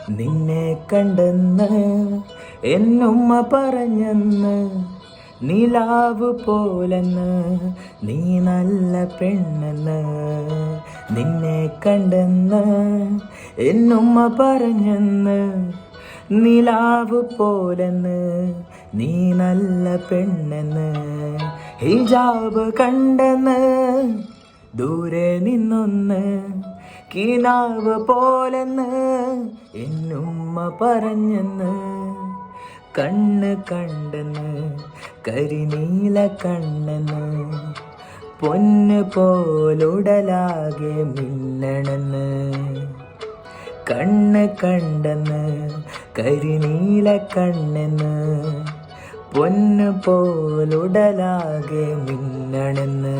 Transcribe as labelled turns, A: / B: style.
A: നിന്നെ കണ്ടെന്ന് എന്നുമ്മ പറഞ്ഞെന്ന്, നിലാവ് പോലെന്ന് നീ നല്ല പെണ്ണെന്ന്. നിന്നെ കണ്ടെന്ന് എന്നുമ്മ പറഞ്ഞെന്ന്, നിലാവ് പോലെന്ന് നീ നല്ല പെണ്ണെന്ന്. ഹിജാബ് കണ്ടെന്ന് ദൂരെ നിന്നൊന്ന്, കിനാവ് പോലെന്ന് എന്നുമ്മ പറഞ്ഞെന്ന്. കണ്ണ് കണ്ടെന്ന് കരിനീല കണ്ണെന്ന്, പൊന്ന് പോലുടലാകെ മിന്നണെന്ന്. കണ്ണ് കണ്ടെന്ന് കരിനീല കണ്ണെന്ന്, പൊന്ന് പോലുടലാകെ മിന്നണെന്ന്.